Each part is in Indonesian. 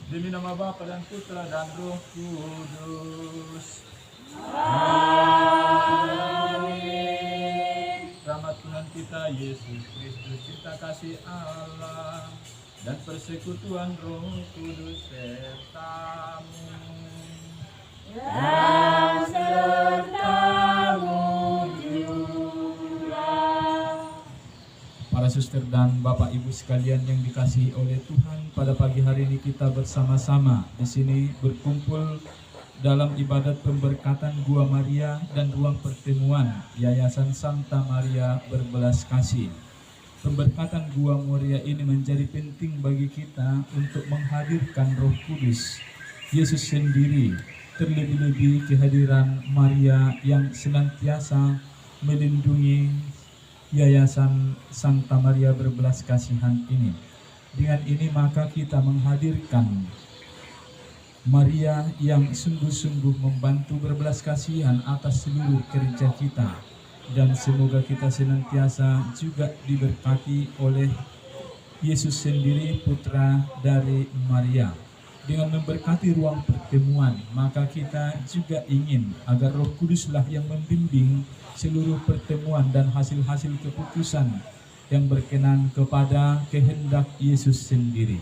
Demi nama Bapa dan Putra dan Roh Kudus. Amin. Rahmat Tuhan kita Yesus Kristus, cinta kasih Allah, dan persekutuan Roh Kudus sertamu. Dan sertamu juga. Para suster dan Bapak Ibu sekalian yang dikasihi oleh Tuhan, pada pagi hari ini kita bersama-sama di sini berkumpul dalam ibadat pemberkatan Gua Maria dan ruang pertemuan Yayasan Santa Maria Berbelas Kasih. Pemberkatan Gua Maria ini menjadi penting bagi kita untuk menghadirkan Roh Kudus, Yesus sendiri, terlebih-lebih kehadiran Maria yang senantiasa melindungi Yayasan Santa Maria Berbelas Kasihan ini. Dengan ini maka kita menghadirkan Maria yang sungguh-sungguh membantu berbelas kasihan atas seluruh kerja kita, dan semoga kita senantiasa juga diberkati oleh Yesus sendiri, putra dari Maria. Dengan memberkati ruang pertemuan, maka kita juga ingin agar Roh Kuduslah yang membimbing seluruh pertemuan dan hasil-hasil keputusan yang berkenan kepada kehendak Yesus sendiri.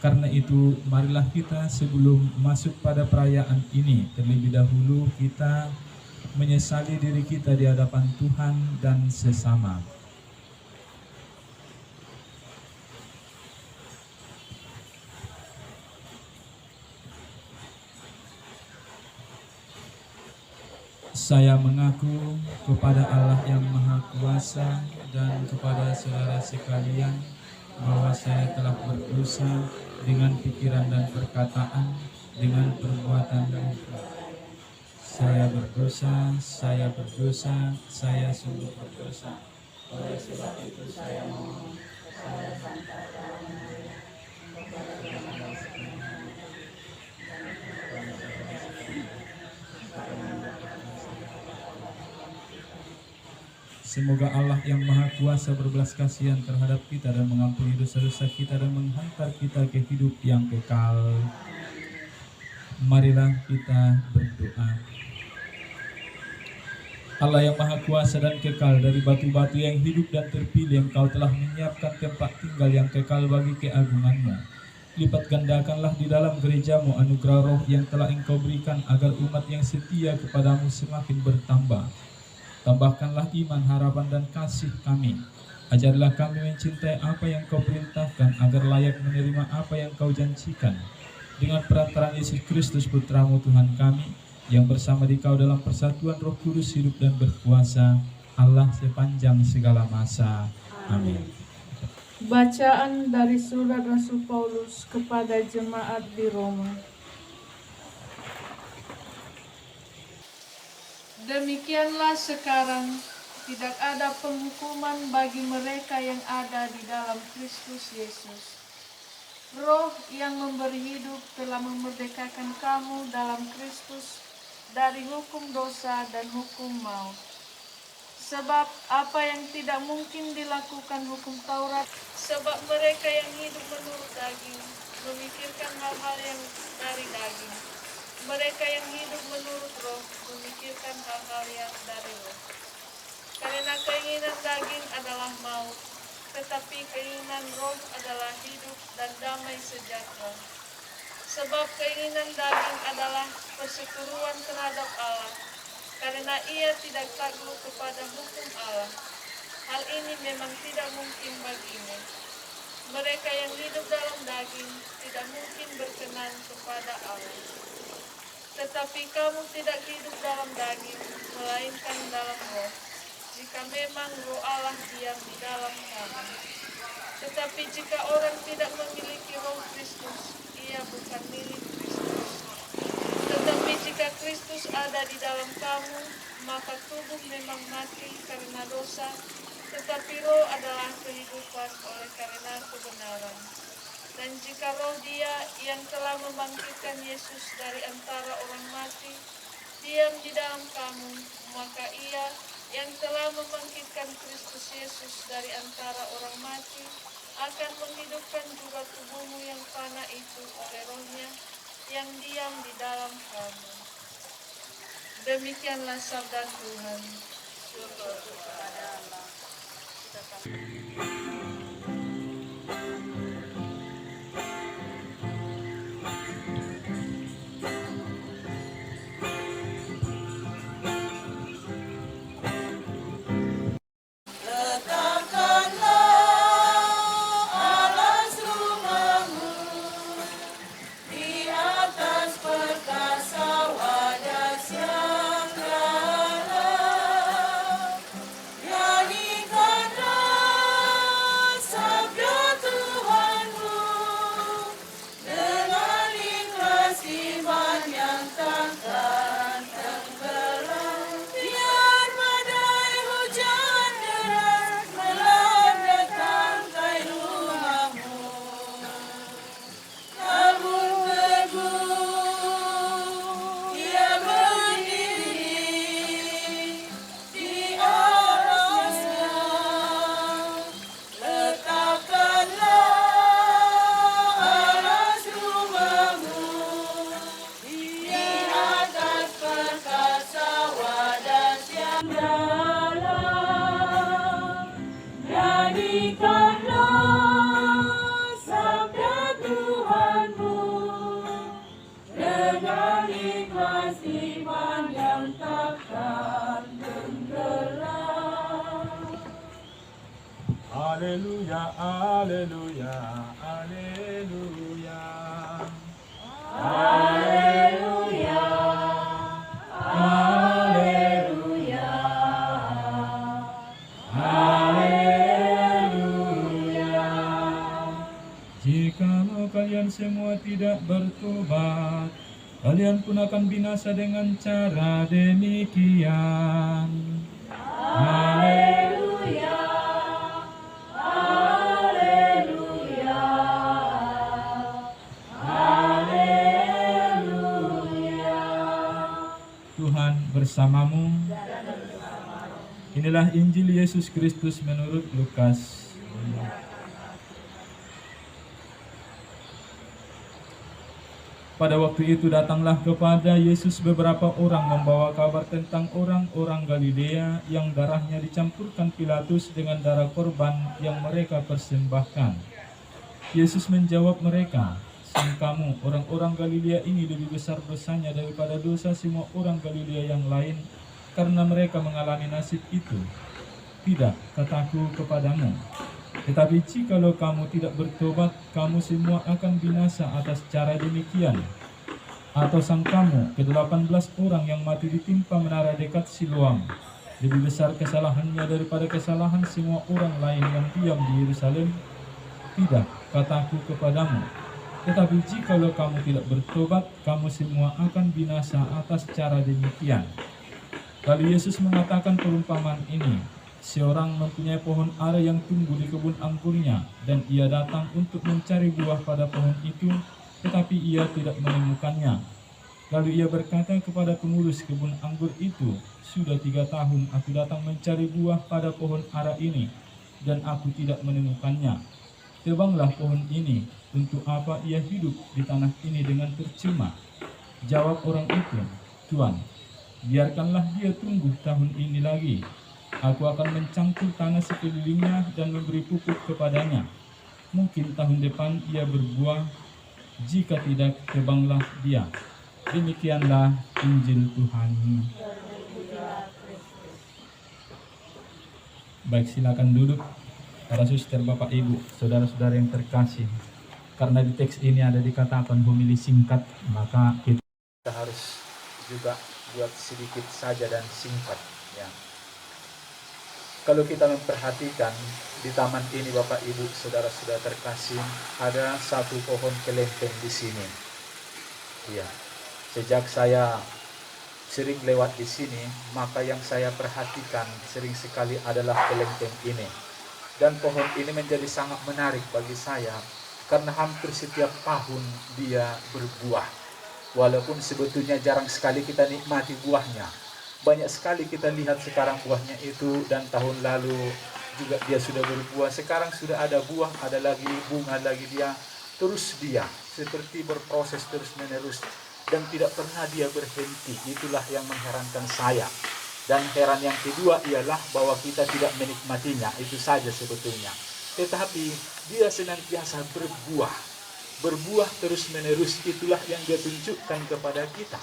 Karena itu, marilah kita sebelum masuk pada perayaan ini, terlebih dahulu kita menyesali diri kita di hadapan Tuhan dan sesama. Saya mengaku kepada Allah yang Maha Kuasa dan kepada saudara sekalian bahwa saya telah berdosa dengan pikiran dan perkataan, dengan perbuatan lupa. Saya berdosa, saya sungguh berdosa. Oleh sebab itu saya mohon kepada Santa Maria, semoga Allah yang Maha Kuasa berbelas kasihan terhadap kita dan mengampuni dosa-dosa kita dan menghantar kita ke hidup yang kekal. Marilah kita berdoa. Allah yang Maha Kuasa dan kekal, dari batu-batu yang hidup dan terpilih Engkau telah menyiapkan tempat tinggal yang kekal bagi keagungan-Mu. Lipat gandakanlah di dalam gereja-Mu anugerah roh yang telah Engkau berikan agar umat yang setia kepadamu semakin bertambah. Tambahkanlah iman, harapan, dan kasih kami. Ajarlah kami mencintai apa yang Kau perintahkan agar layak menerima apa yang Kau janjikan. Dengan perantaraan Yesus Kristus Putra-Mu Tuhan kami, yang bersama di Kau dalam persatuan Roh Kudus hidup dan berkuasa, Allah sepanjang segala masa. Amin. Bacaan dari surat Rasul Paulus kepada jemaat di Roma. Demikianlah sekarang tidak ada penghukuman bagi mereka yang ada di dalam Kristus Yesus. Roh yang memberi hidup telah memerdekakan kamu dalam Kristus dari hukum dosa dan hukum maut. Sebab apa yang tidak mungkin dilakukan hukum Taurat, sebab mereka yang hidup menurut daging memikirkan hal-hal yang dari daging. Mereka yang hidup menurut roh memikirkan hal-hal yang dari roh. Karena keinginan daging adalah maut, tetapi keinginan roh adalah hidup dan damai sejahtera. Sebab keinginan daging adalah perseteruan terhadap Allah, karena ia tidak takluk kepada hukum Allah. Hal ini memang tidak mungkin baginya. Mereka yang hidup dalam daging tidak mungkin berkenan kepada Allah. Tetapi kamu tidak hidup dalam daging, melainkan dalam roh, jika memang roh Allah diam di dalam kamu. Tetapi jika orang tidak memiliki roh Kristus, ia bukan milik Kristus. Tetapi jika Kristus ada di dalam kamu, maka tubuh memang mati karena dosa, tetapi roh adalah kehidupan oleh karena kebenaran. Dan jika roh Dia yang telah membangkitkan Yesus dari antara orang mati diam di dalam kamu, maka Ia yang telah membangkitkan Kristus Yesus dari antara orang mati akan menghidupkan juga tubuhmu yang fana itu oleh rohnya yang diam di dalam kamu. Demikianlah sabda Tuhan. Syukur kepada Allah. Haleluya, haleluya, haleluya. Haleluya, haleluya, haleluya. Jikalau kalian semua tidak bertobat, kalian pun akan binasa dengan cara demikian. Haleluya, haleluya, haleluya. Tuhan bersamamu. Inilah Injil Yesus Kristus menurut Lukas. Pada waktu itu datanglah kepada Yesus beberapa orang membawa kabar tentang orang-orang Galilea yang darahnya dicampurkan Pilatus dengan darah korban yang mereka persembahkan. Yesus menjawab mereka, "Sangkamu orang-orang Galilea ini lebih besar dosanya daripada dosa semua orang Galilea yang lain karena mereka mengalami nasib itu? Tidak, kataku kepadamu. Tetapi jikalau kamu tidak bertobat, kamu semua akan binasa atas cara demikian. Atau sangkamu ke-18 orang yang mati ditimpa menara dekat Siloam lebih besar kesalahannya daripada kesalahan semua orang lain yang diam di Yerusalem? Tidak, kataku kepadamu, tetapi jikalau kamu tidak bertobat, kamu semua akan binasa atas cara demikian. Lalu Yesus mengatakan perumpamaan ini, seorang mempunyai pohon ara yang tumbuh di kebun anggurnya, dan ia datang untuk mencari buah pada pohon itu, tetapi ia tidak menemukannya. Lalu ia berkata kepada pengurus kebun anggur itu, sudah 3 tahun aku datang mencari buah pada pohon ara ini, dan aku tidak menemukannya. Tebanglah pohon ini, untuk apa ia hidup di tanah ini dengan percuma? Jawab orang itu, Tuan, biarkanlah dia tumbuh tahun ini lagi. Aku akan mencangkul tanah sekelilingnya dan memberi pupuk kepadanya. Mungkin tahun depan ia berbuah, jika tidak, tebanglah dia. Demikianlah Injil Tuhan. Baik, silakan duduk. Para suster, Bapak, Ibu, saudara-saudara yang terkasih. Karena di teks ini ada dikatakan homili singkat, maka kita harus juga buat sedikit saja dan singkat, ya. Kalau kita memperhatikan di taman ini, Bapak, Ibu, saudara-saudara terkasih, ada satu pohon kelempeng di sini. Ya, sejak saya sering lewat di sini, maka yang saya perhatikan sering sekali adalah kelempeng ini. Dan pohon ini menjadi sangat menarik bagi saya karena hampir setiap tahun dia berbuah. Walaupun sebetulnya jarang sekali kita nikmati buahnya. Banyak sekali kita lihat sekarang buahnya itu, dan tahun lalu juga dia sudah berbuah. Sekarang sudah ada buah, ada lagi bunga lagi dia. Terus dia seperti berproses terus menerus dan tidak pernah dia berhenti. Itulah yang mengherankan saya. Dan heran yang kedua ialah bahwa kita tidak menikmatinya, itu saja sebetulnya. Tetapi dia senantiasa berbuah. Berbuah terus menerus, itulah yang dia tunjukkan kepada kita.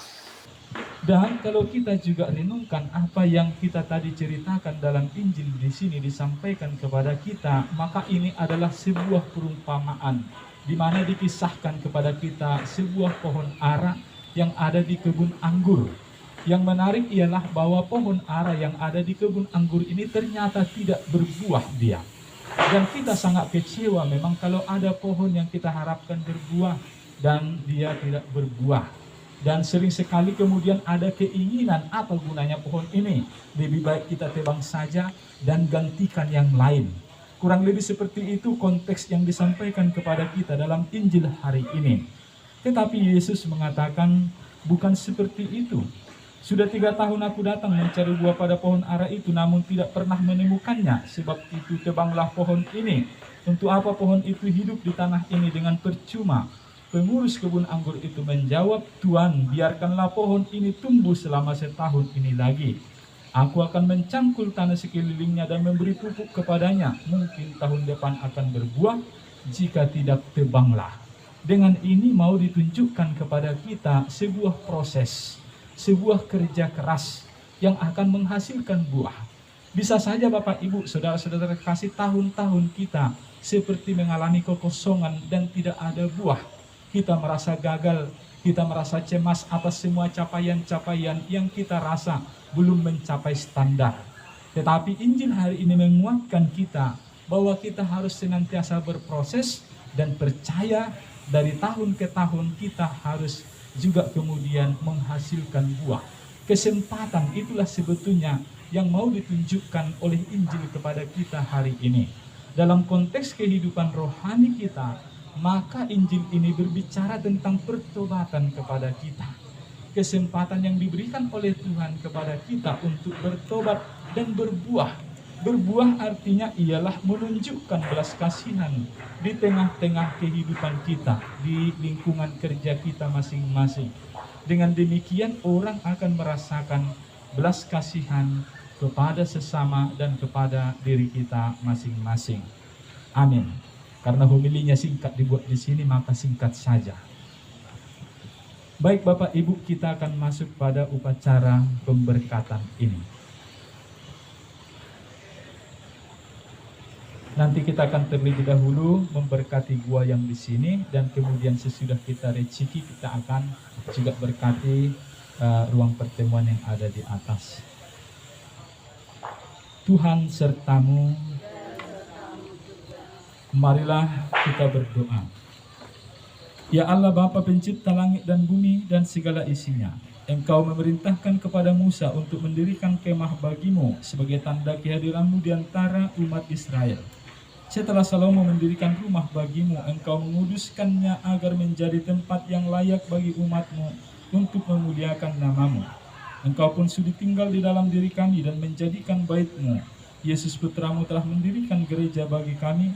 Dan kalau kita juga renungkan apa yang kita tadi ceritakan dalam Injil di sini disampaikan kepada kita, maka ini adalah sebuah perumpamaan di mana dikisahkan kepada kita sebuah pohon ara yang ada di kebun anggur. Yang menarik ialah bahwa pohon ara yang ada di kebun anggur ini ternyata tidak berbuah dia. Dan kita sangat kecewa memang kalau ada pohon yang kita harapkan berbuah dan dia tidak berbuah. Dan sering sekali kemudian ada keinginan, apa gunanya pohon ini? Lebih baik kita tebang saja dan gantikan yang lain. Kurang lebih seperti itu konteks yang disampaikan kepada kita dalam Injil hari ini. Tetapi Yesus mengatakan bukan seperti itu. Sudah 3 tahun aku datang mencari buah pada pohon ara itu, namun tidak pernah menemukannya. Sebab itu tebanglah pohon ini. Untuk apa pohon itu hidup di tanah ini dengan percuma? Pengurus kebun anggur itu menjawab, Tuan, biarkanlah pohon ini tumbuh selama 1 tahun ini lagi. Aku akan mencangkul tanah sekelilingnya dan memberi pupuk kepadanya. Mungkin tahun depan akan berbuah, jika tidak, tebanglah. Dengan ini mau ditunjukkan kepada kita sebuah proses, sebuah kerja keras yang akan menghasilkan buah. Bisa saja Bapak, Ibu, saudara-saudara kasih, tahun-tahun kita seperti mengalami kekosongan dan tidak ada buah. Kita merasa gagal, kita merasa cemas atas semua capaian-capaian yang kita rasa belum mencapai standar. Tetapi Injil hari ini menguatkan kita bahwa kita harus senantiasa berproses dan percaya dari tahun ke tahun kita harus juga kemudian menghasilkan buah. Kesempatan itulah sebetulnya yang mau ditunjukkan oleh Injil kepada kita hari ini. Dalam konteks kehidupan rohani kita, maka Injil ini berbicara tentang pertobatan kepada kita. Kesempatan yang diberikan oleh Tuhan kepada kita untuk bertobat dan berbuah. Berbuah artinya ialah menunjukkan belas kasihan di tengah-tengah kehidupan kita, di lingkungan kerja kita masing-masing. Dengan demikian orang akan merasakan belas kasihan kepada sesama dan kepada diri kita masing-masing. Amin. Karena homilinya singkat dibuat di sini, maka singkat saja. Baik Bapak Ibu, kita akan masuk pada upacara pemberkatan ini. Nanti kita akan terlebih dahulu memberkati gua yang di sini, dan kemudian sesudah kita reciki kita akan juga berkati ruang pertemuan yang ada di atas. Tuhan sertamu, Marilah kita berdoa. Ya Allah Bapa pencipta langit dan bumi dan segala isinya, Engkau memerintahkan kepada Musa untuk mendirikan kemah bagimu sebagai tanda kehadiranmu di antara umat Israel. Setelah Salomo mendirikan rumah bagimu, Engkau menguduskannya agar menjadi tempat yang layak bagi umatmu untuk memuliakan namamu. Engkau pun sudi tinggal di dalam diri kami dan menjadikan baitmu. Yesus Putramu telah mendirikan gereja bagi kami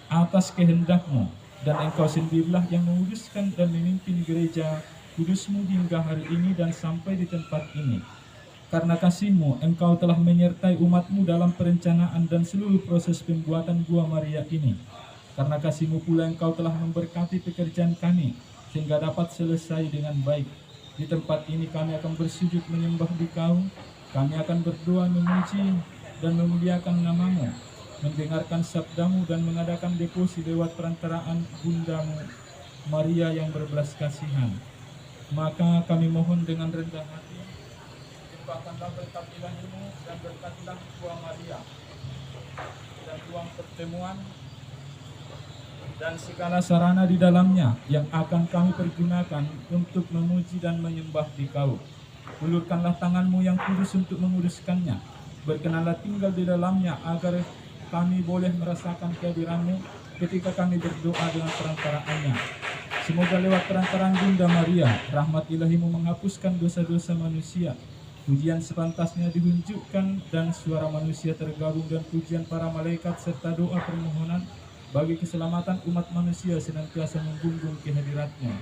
atas kehendakmu, dan Engkau sendirilah yang menguduskan dan memimpin gereja kudusmu hingga hari ini dan sampai di tempat ini. Karena kasih-Mu, Engkau telah menyertai umat-Mu dalam perencanaan dan seluruh proses pembuatan Gua Maria ini. Karena kasih-Mu pula Engkau telah memberkati pekerjaan kami, sehingga dapat selesai dengan baik. Di tempat ini kami akan bersujud menyembah Dikau, kami akan berdoa memuji dan memuliakan nama-Mu, mendengarkan sabda-Mu dan mengadakan devosi lewat perantaraan Bunda-Mu, Maria yang berbelas kasihan. Maka kami mohon dengan rendah hati, limpahkanlah berkat ilahi-Mu dan berkatilah Gua Maria dan ruang pertemuan dan segala sarana di dalamnya yang akan kami pergunakan untuk memuji dan menyembah Dikau. Ulurkanlah tangan-Mu yang kudus untuk menguduskannya. Berkenanlah tinggal di dalamnya agar kami boleh merasakan kehadiran-Mu ketika kami berdoa dengan perantaraannya. Semoga lewat perantaraan Bunda Maria, rahmat ilahi-Mu menghapuskan dosa-dosa manusia. Pujian sepantasnya dihunjukkan dan suara manusia tergabung dan pujian para malaikat serta doa permohonan bagi keselamatan umat manusia senantiasa menggunjung kehadirat-Nya.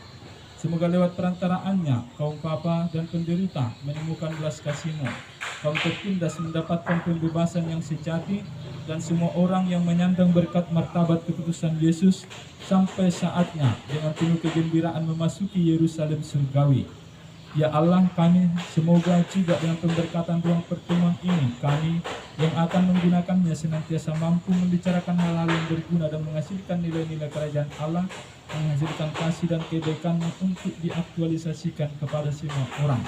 Semoga lewat perantaraannya, kaum papa dan penderita menemukan belas kasih-Mu. Kaum tertindas mendapatkan pembebasan yang sejati, dan semua orang yang menyandang berkat martabat keputusan Yesus sampai saatnya dengan penuh kegembiraan memasuki Yerusalem surgawi. Ya Allah, kami semoga juga dengan pemberkatan ruang pertemuan ini, kami yang akan menggunakannya senantiasa mampu membicarakan hal-hal yang berguna dan menghasilkan nilai-nilai kerajaan Allah, menghasilkan kasih dan kebaikan-Mu untuk diaktualisasikan kepada semua orang.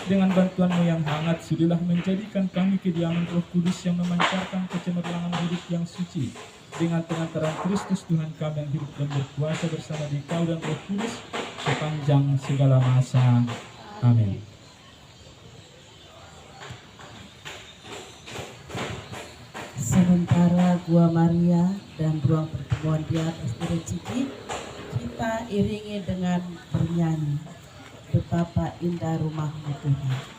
Dengan bantuan-Mu yang hangat, sudilah menjadikan kami kediaman Roh Kudus yang memancarkan kecemerlangan hidup yang suci. Dengan pengantaran Kristus Tuhan kami yang hidup dan berkuasa bersama Dikau dan Roh Kudus sepanjang segala masa. Amin. Sementara Gua Maria dan ruang pertemuan di atas Gunung Ciki, kita iringi dengan bernyanyi, betapa indah rumah-Mu Tuhan.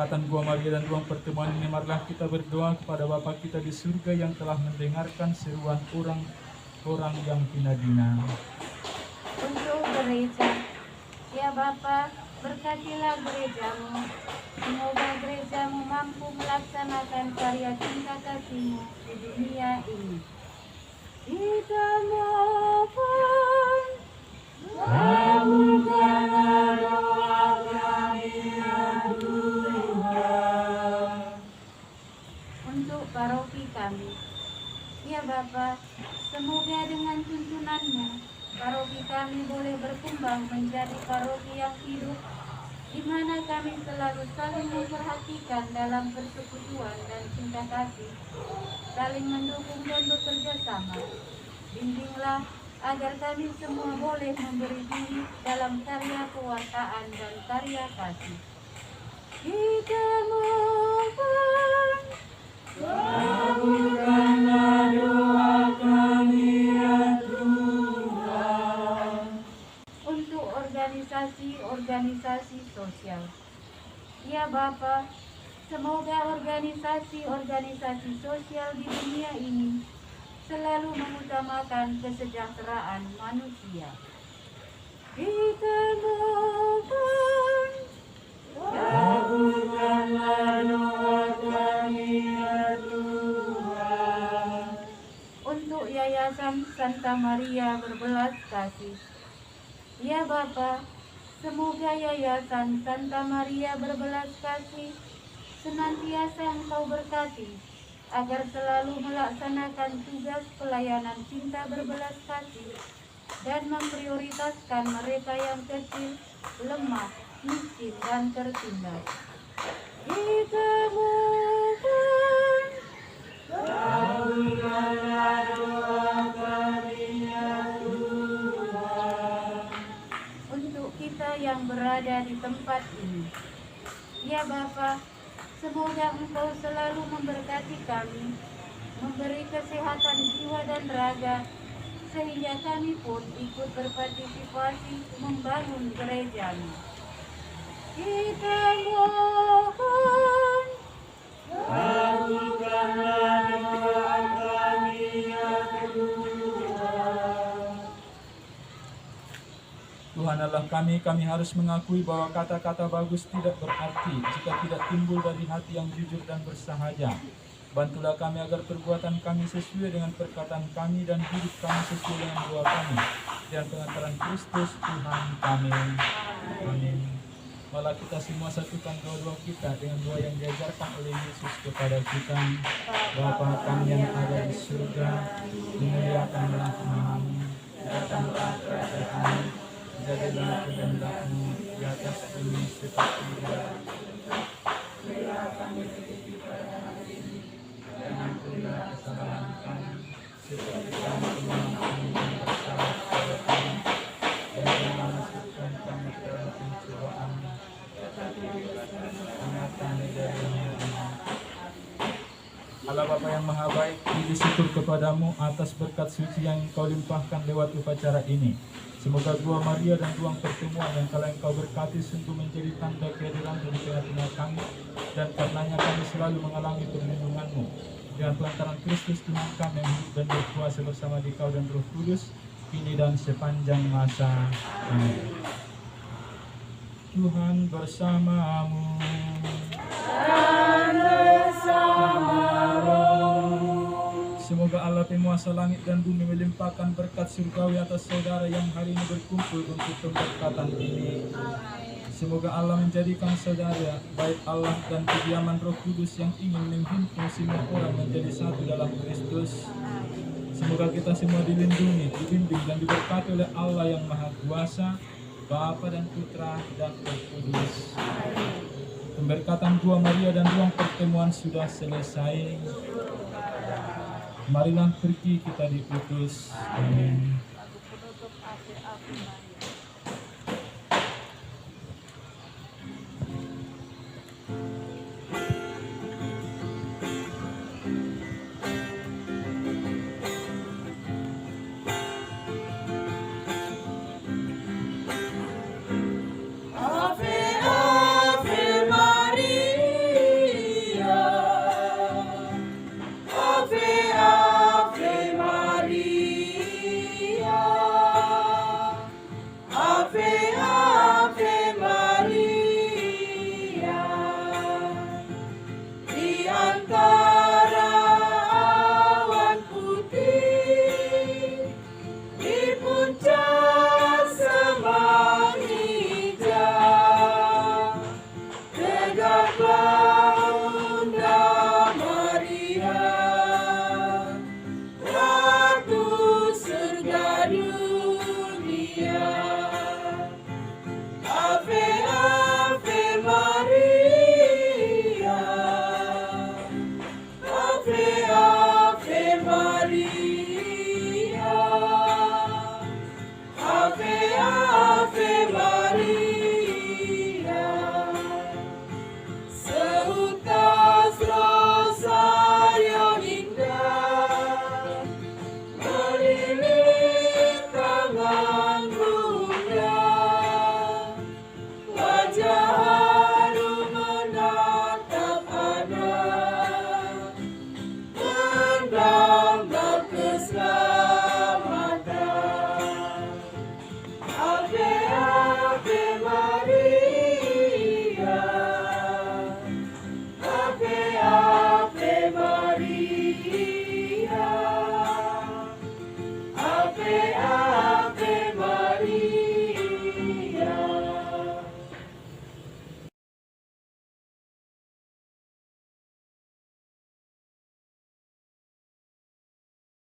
pemberkatan Gua Maria dan ruang pertemuan ini, marilah kita berdoa kepada Bapa kita di surga yang telah mendengarkan seruan orang yang hina-hina. Untuk gereja, ya Bapa, berkatilah gerejamu. Semoga gerejamu mampu melaksanakan karya cinta kasih-Mu di dunia ini. Kita mohon, kabulkanlah doa kami ya Tuhan. Untuk paroki kami, ya Bapa, semoga dengan tuntunan-Mu, paroki kami boleh berkembang menjadi paroki yang hidup, di mana kami selalu saling memperhatikan dalam persekutuan dan cinta kasih, saling mendukung dan bekerja sama. Bimbinglah agar kami semua boleh memberi diri dalam karya kewartaan dan karya kasih. Kita mohon, kabulkanlah doa kami ya Tuhan. Untuk organisasi sosial, ya Bapa, semoga organisasi sosial di dunia ini selalu mengutamakan kesejahteraan manusia. Kita mohon, kabulkanlah doa kami ya Tuhan. Untuk Yayasan Santa Maria Berbelas Kasih, ya Bapa, semoga Yayasan Santa Maria Berbelas Kasih senantiasa Engkau berkati, agar selalu melaksanakan tugas pelayanan cinta berbelas kasih dan memprioritaskan mereka yang kecil, lemah, miskin, dan tertindas. Kita mohon, kabulkanlah doa kami ya Tuhan. Untuk kita yang berada di tempat ini, ya Bapa, semoga Engkau selalu memberkati kami, memberi kesehatan jiwa dan raga, sehingga kami pun ikut berpartisipasi membangun gereja-Mu. Kita mohon, kabulkanlah doa kami ya Tuhan. Tuhan Allah kami harus mengakui bahwa kata-kata bagus tidak berarti jika tidak timbul dari hati yang jujur dan bersahaja. Bantulah kami agar perbuatan kami sesuai dengan perkataan kami dan hidup kami sesuai dengan doa kami. Dan pengantaran Kristus Tuhan kami. Amin. Malah kita semua satukan doa-doa kita dengan doa yang diajarkan oleh Yesus kepada kita. Bapa kami yang ada di surga, dimuliakanlah namamu, datanglah kerajaan-Mu, jadilah kehendak-Mu di atas bumi seperti di dalam. Berilah kami rezeki pada hari ini, dan ampunilah kesalahan kami, seperti kami mengampuni yang bersalah kepada kami, dan jangan masukkan kami ke dalam pencobaan, tetapi bebaskanlah kami dari yang jahat. Allah Bapa yang Maha Baik, puji syukur kepadamu atas berkat suci yang Engkau limpahkan lewat upacara ini. Semoga Gua Maria dan ruang pertemuan yang telah Engkau berkati sungguh menjadi tanda kehadiran di tengah-tengah kami, dan karenanya kami selalu mengalami perlindungan-Mu. Dengan pengantaran Kristus Tuhan kami yang hidup dan berkuasa bersama Dikau dan Roh Kudus, kini dan sepanjang masa. Amin. Tuhan bersamamu. Semoga Allah penguasa langit dan bumi melimpahkan berkat surgawi atas saudara yang hari ini berkumpul untuk pemberkatan ini. Semoga Allah menjadikan saudara, baik Allah dan kediaman Roh Kudus yang ingin menghimpun semua orang menjadi satu dalam Kristus. Semoga kita semua dilindungi, dibimbing dan diberkati oleh Allah yang Maha Kuasa, Bapa dan Putra dan Roh Kudus. Pemberkatan Gua Maria dan ruang pertemuan sudah selesai. Marilah pergi kita diutus. Amin. Penutup akhir